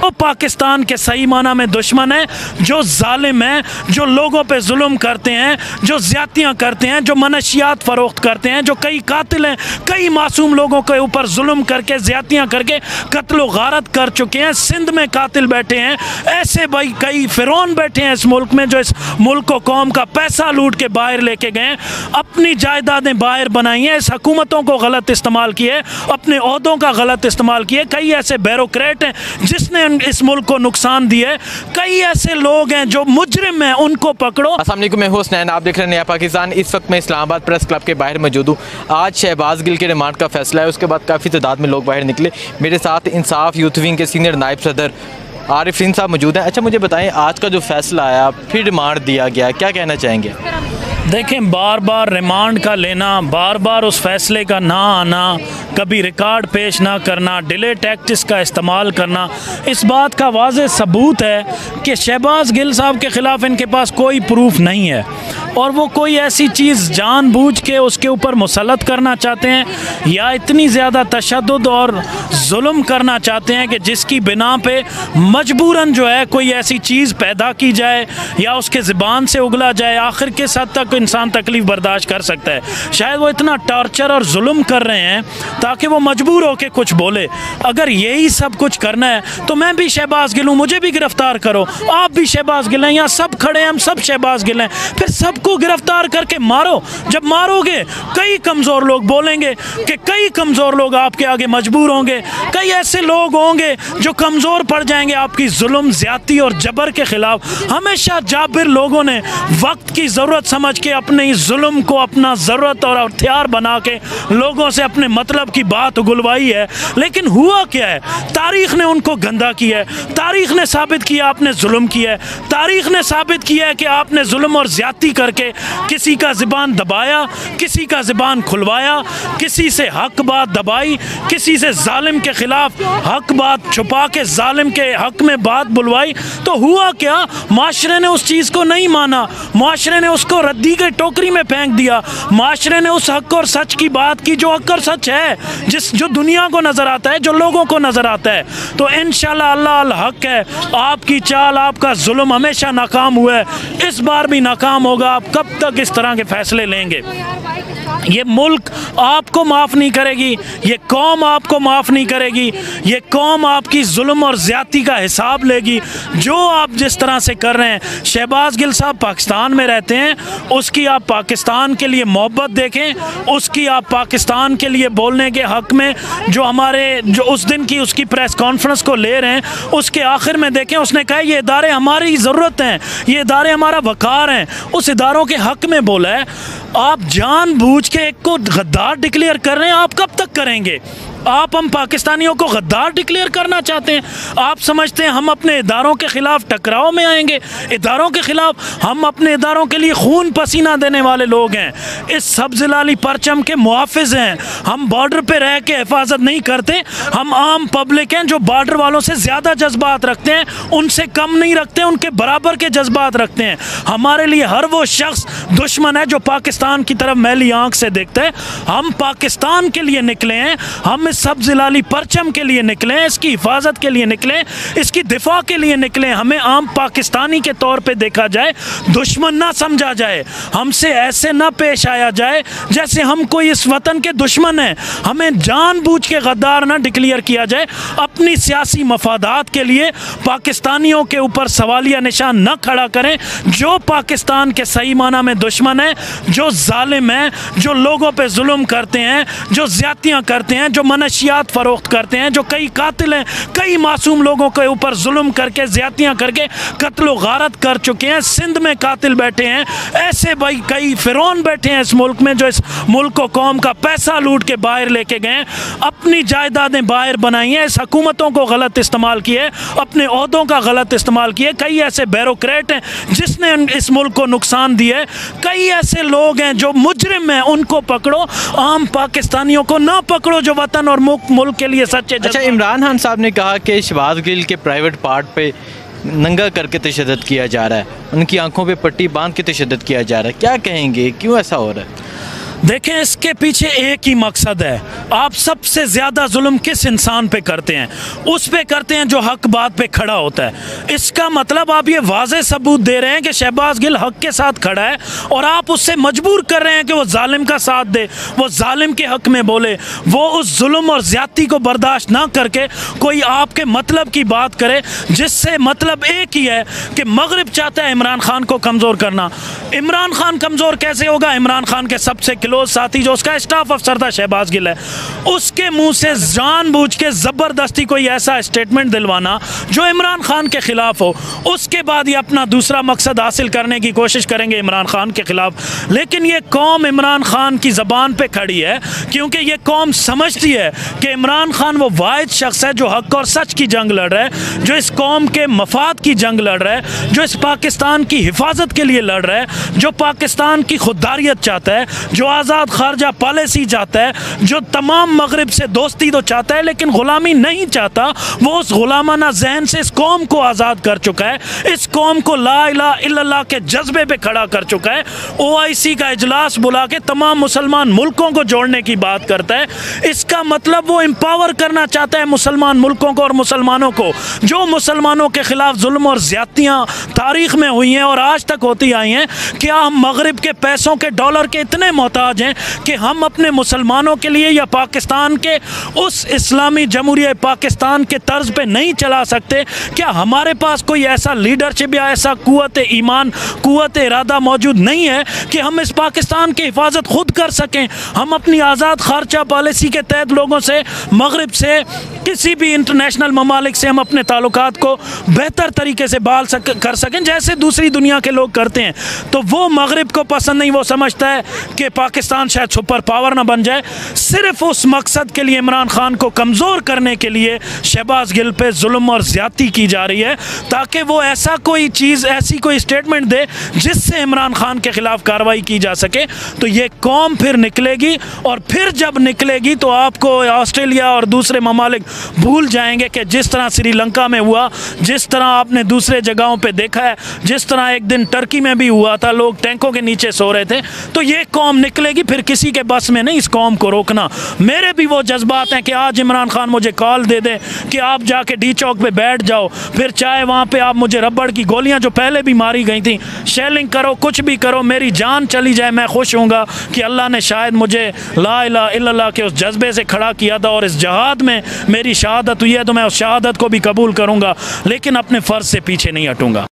वो पाकिस्तान के सही माना में दुश्मन है, जो जालिम है, जो लोगों पे जुल्म करते हैं, जो ज्यादतियाँ करते हैं, जो मनशियात फ़रोख्त करते हैं, जो कई कातिल हैं, कई मासूम लोगों के ऊपर जुल्म करके ज्यादतियाँ करके कत्ल गारत कर चुके हैं। सिंध में कातिल बैठे हैं, ऐसे भाई कई फिरौन बैठे हैं इस मुल्क में, जो इस मुल्क को कौम का पैसा लूट के बाहर लेके गए, अपनी जायदादें बाहर बनाई हैं, इस हुकूमतों को गलत इस्तेमाल किए, अपने ओहदों का गलत इस्तेमाल किए। कई ऐसे ब्यूरोक्रेट हैं जिसने इस मुल्क को नुकसान दिए, कई ऐसे लोग हैं जो मुजरिम हैं, उनको पकड़ो। अस्सलाम वालेकुम, मैं हुसनैन, आप देख रहे हैं नया पाकिस्तान। इस वक्त मैं इस्लामाबाद प्रेस क्लब के बाहर मौजूद हूँ। आज शहबाज गिल के रिमांड का फैसला है, उसके बाद काफ़ी तादाद में लोग बाहर निकले। मेरे साथ इंसाफ यूथ विंग के सीनियर नायब सदर आरिफीन साहब मौजूद हैं। अच्छा, मुझे बताएं, आज का जो फैसला आया, फिर रिमांड दिया गया, क्या कहना चाहेंगे? देखें, बार बार रिमांड का लेना, बार बार उस फैसले का ना आना, कभी रिकॉर्ड पेश ना करना, डिले टैक्टिक्स का इस्तेमाल करना, इस बात का वाज़ेह सबूत है कि शहबाज गिल साहब के ख़िलाफ़ इनके पास कोई प्रूफ नहीं है और वो कोई ऐसी चीज़ जानबूझ के उसके ऊपर मुसल्लत करना चाहते हैं या इतनी ज़्यादा तशद्दुद और जुल्म करना चाहते हैं कि जिसकी बिना पे मजबूरन जो है कोई ऐसी चीज़ पैदा की जाए या उसके ज़बान से उगला जाए। आखिर किस हद तक इंसान तकलीफ़ बर्दाश्त कर सकता है? शायद वो इतना टॉर्चर और जुल्म कर रहे हैं ताकि वो मजबूर होकर कुछ बोले। अगर यही सब कुछ करना है तो मैं भी शहबाज गिल हूँ, मुझे भी गिरफ्तार करो, आप भी शहबाज गिल हैं, यहाँ सब खड़े हैं, हम सब शहबाज गिल हैं, फिर सबको गिरफ्तार करके मारो। जब मारोगे कई कमज़ोर लोग बोलेंगे कि कई कमज़ोर लोग आपके आगे मजबूर होंगे, कई ऐसे लोग होंगे जो कमज़ोर पड़ जाएंगे आपकी जुल्म, ज़्यादती और जबर के ख़िलाफ़। हमेशा जाबिर लोगों ने वक्त की ज़रूरत समझ के अपने इस जुल्म को अपना ज़रूरत और हथियार बना के लोगों से अपने मतलब की बात उगलवाई है। लेकिन हुआ क्या है? तारीख़ ने उनको गंदा किया है, तारीख़ ने साबित किया आपने जुल्म किया है, तारीख़ ने साबित किया है कि आपने जुल्म और ज़्यादती करके किसी का ज़बान दबाया, किसी का ज़बान खुलवाया, किसी से हक बात दबाई, किसी से जालिम के ख़िलाफ़ हक बात छुपा के जालिम के हक में बात बुलवाई। तो हुआ क्या? माशरे ने उस चीज़ को नहीं माना, माशरे ने उसको रद्दी के टोकरी में फेंक दिया, माशरे ने उस हक और सच की बात की जो हक और सच है, जो दुनिया को नज़र आता है, जो लोगों को नज़र आता है। तो इंशाअल्लाह अल्लाह अल हक है, आपकी चाल, आपका जुल्म हमेशा नाकाम हुआ है, इस बार भी नाकाम होगा। आप कब तक इस तरह के फैसले लेंगे? ये मुल्क आपको माफ़ नहीं करेगी, ये कौम आपको माफ़ नहीं करेगी, ये कौम आपकी जुल्म और ज़्यादती का हिसाब लेगी जो आप जिस तरह से कर रहे हैं। शहबाज गिल साहब पाकिस्तान में रहते हैं, उसकी आप पाकिस्तान के लिए मोहब्बत देखें, उसकी आप पाकिस्तान के लिए बोलने के हक़ में जो उस दिन की उसकी प्रेस कॉन्फ्रेंस को ले रहे हैं, उसके आखिर में देखें उसने कहा ये इदारे हमारी ज़रूरत हैं, ये इदारे हमारा वक़ार हैं, उस इदारों के हक़ में बोला है। आप जानबूझ के एक को गद्दार डिक्लेयर कर रहे हैं, आप कब तक करेंगे? आप हम पाकिस्तानियों को गद्दार डिक्लेयर करना चाहते हैं? आप समझते हैं हम अपने इदारों के ख़िलाफ़ टकराव में आएंगे? इदारों के ख़िलाफ़ हम अपने इदारों के लिए खून पसीना देने वाले लोग हैं, इस सब्ज़ लाली परचम के मुहाफ़िज़ हैं। हम बॉर्डर पे रह के हिफाजत नहीं करते, हम आम पब्लिक हैं जो बॉर्डर वालों से ज़्यादा जज्बात रखते हैं, उनसे कम नहीं रखते, उनके बराबर के जज्बात रखते हैं। हमारे लिए हर वो शख्स दुश्मन है जो पाकिस्तान की तरफ मैली आँख से देखता है। हम पाकिस्तान के लिए निकले हैं, हम सब्ज़ लाली परचम के लिए निकले, इसकी हिफाजत के लिए निकले, इसकी दिफा के लिए निकले। हमें आम पाकिस्तानी के तौर पे देखा जाए, दुश्मन ना समझा जाए, हमसे ऐसे ना पेश आया जाए जैसे हम कोई इस वतन के दुश्मन हैं। हमें जानबूझ के गद्दार ना डिक्लेयर किया जाए। अपनी सियासी मफादात के लिए पाकिस्तानियों के ऊपर सवालिया निशान न खड़ा करें। जो पाकिस्तान के सही माना में दुश्मन है, जो जालिम है, जो लोगों पर जुल्म करते हैं, जो ज़्यादतियाँ करते हैं, जो मनशियात फ़रोख्त करते हैं, जो कई कातिल हैं, कई मासूम लोगों के ऊपर जुल्म करके ज़्यादतियाँ करके कत्ल गारत कर चुके हैं। सिंध में कातिल बैठे हैं, ऐसे भाई कई फिरौन बैठे हैं इस मुल्क में, जो इस मुल्क को कौम का पैसा लूट के बाहर लेके गए, अपनी जायदादें बाहर बनाई हैं, इस हुकूमतों को गलत इस्तेमाल किए, अपने ओहदों का गलत इस्तेमाल किए। कई ऐसे ब्यूरोक्रेट हैं जिसने इस मुल्क को नुकसान दिए, कई ऐसे लोग हैं जो मुजरिम हैं, उनको पकड़ो। आम पाकिस्तानियों को ना पकड़ो जो वतन और मुल्क के लिए सच्चे। अच्छा, इमरान खान साहब ने कहा कि शहबाज गिल के प्राइवेट पार्ट पे नंगा करके तशद्दुद किया जा रहा है, उनकी आंखों पे पट्टी बांध के तशद्दुद किया जा रहा है, क्या कहेंगे, क्यों ऐसा हो रहा है? देखें, इसके पीछे एक ही मकसद है। आप सबसे ज़्यादा जुल्म किस इंसान पे करते हैं? उस पे करते हैं जो हक बात पे खड़ा होता है। इसका मतलब आप ये वाज़े सबूत दे रहे हैं कि शहबाज गिल हक के साथ खड़ा है और आप उससे मजबूर कर रहे हैं कि वो जालिम का साथ दे, वो जालिम के हक में बोले, वो उस जुल्म और ज़्यादती को बर्दाश्त ना करके कोई आपके मतलब की बात करे, जिससे मतलब एक ही है कि मगरिब चाहता है इमरान खान को कमज़ोर करना। इमरान खान कमज़ोर कैसे होगा? इमरान खान के सबसे क्लोज साथी जो उसका स्टाफ अफसर था शहबाज गिल है, उसके मुंह से जानबूझ के ज़बरदस्ती कोई ऐसा स्टेटमेंट दिलवाना जो इमरान खान के खिलाफ हो। उसके बाद ये अपना दूसरा मकसद हासिल करने की कोशिश करेंगे इमरान खान के खिलाफ। लेकिन ये कौम इमरान खान की ज़बान पे खड़ी है, क्योंकि ये कौम समझती है कि इमरान खान वो वाहिद शख्स है जो हक और सच की जंग लड़ रहा है, जो इस कौम के मफाद की जंग लड़ रहा है, जो इस पाकिस्तान की हिफाजत के लिए लड़ रहा है, जो पाकिस्तान की खुददारियत चाहता है, जो आज़ाद खारजा पॉलिसी चाहता है, जो तमाम मगरिब से दोस्ती तो चाहता है लेकिन ग़ुलामी नहीं चाहता। वो उस ग़ुलामाना जहन से इस कौम को आज़ाद कर चुका है, इस कौम को ला इलाहा इल्लल्लाह के जज्बे पे खड़ा कर चुका है। OIC का इजलास बुला के तमाम मुसलमान मुल्कों को जोड़ने की बात करता है। इसका मतलब वो एम्पावर करना चाहता है मुसलमान मुल्कों को और मुसलमानों को। जो मुसलमानों के ख़िलाफ़ जुल्म और ज़्यादतियाँ तारीख़ में हुई हैं और आज तक होती आई हैं, क्या हम मगरिब के पैसों के डॉलर के इतने मोहताज हैं कि हम अपने मुसलमानों के लिए या पाकिस्तान के उस इस्लामी जमहूरिया पाकिस्तान के तर्ज पे नहीं चला सकते? क्या हमारे पास कोई ऐसा लीडरशिप या ऐसा कुव्वत ईमान, कुव्वत इरादा मौजूद नहीं है कि हम इस पाकिस्तान की हिफाजत खुद कर सकें? हम अपनी आज़ाद खारजा पॉलिसी के तहत लोगों से, मगरिब से, किसी भी इंटरनेशनल ममालिक से हम अपने ताल्लुकात को बेहतर तरीके से कर सकें जैसे दूसरी दुनिया के लोग करते हैं। तो वो मगरिब को पसंद नहीं, वो समझता है कि पाकिस्तान शायद सुपर पावर ना बन जाए। सिर्फ उस मकसद के लिए इमरान खान को कमज़ोर करने के लिए शहबाज गिल पे जुल्म और ज़्यादती की जा रही है, ताकि वो ऐसा कोई चीज़, ऐसी कोई स्टेटमेंट दे जिससे इमरान खान के ख़िलाफ़ कार्रवाई की जा सके। तो ये कौम फिर निकलेगी और फिर जब निकलेगी तो आपको ऑस्ट्रेलिया और दूसरे ममालिक भूल जाएंगे कि जिस तरह श्रीलंका में हुआ, जिस तरह आपने दूसरे जगहों पे देखा है, जिस तरह एक दिन टर्की में भी हुआ था, लोग टैंकों के नीचे सो रहे थे। तो ये कौम निकलेगी, फिर किसी के बस में नहीं इस कौम को रोकना। मेरे भी वो जज्बात हैं कि आज इमरान खान मुझे कॉल दे दे कि आप जाके डी चौक पे बैठ जाओ, फिर चाहे वहाँ पे आप मुझे रबड़ की गोलियाँ जो पहले भी मारी गई थी, शेलिंग करो, कुछ भी करो, मेरी जान चली जाए, मैं खुश हूँगा कि अल्लाह ने शायद मुझे ला इलाहा इल्लल्लाह के उस जज्बे से खड़ा किया था और इस जहाद में मेरी शहादत हुई है, तो मैं उस शहादत को भी कबूल करूँगा, लेकिन अपने फ़र्ज़ से पीछे नहीं हटूँगा।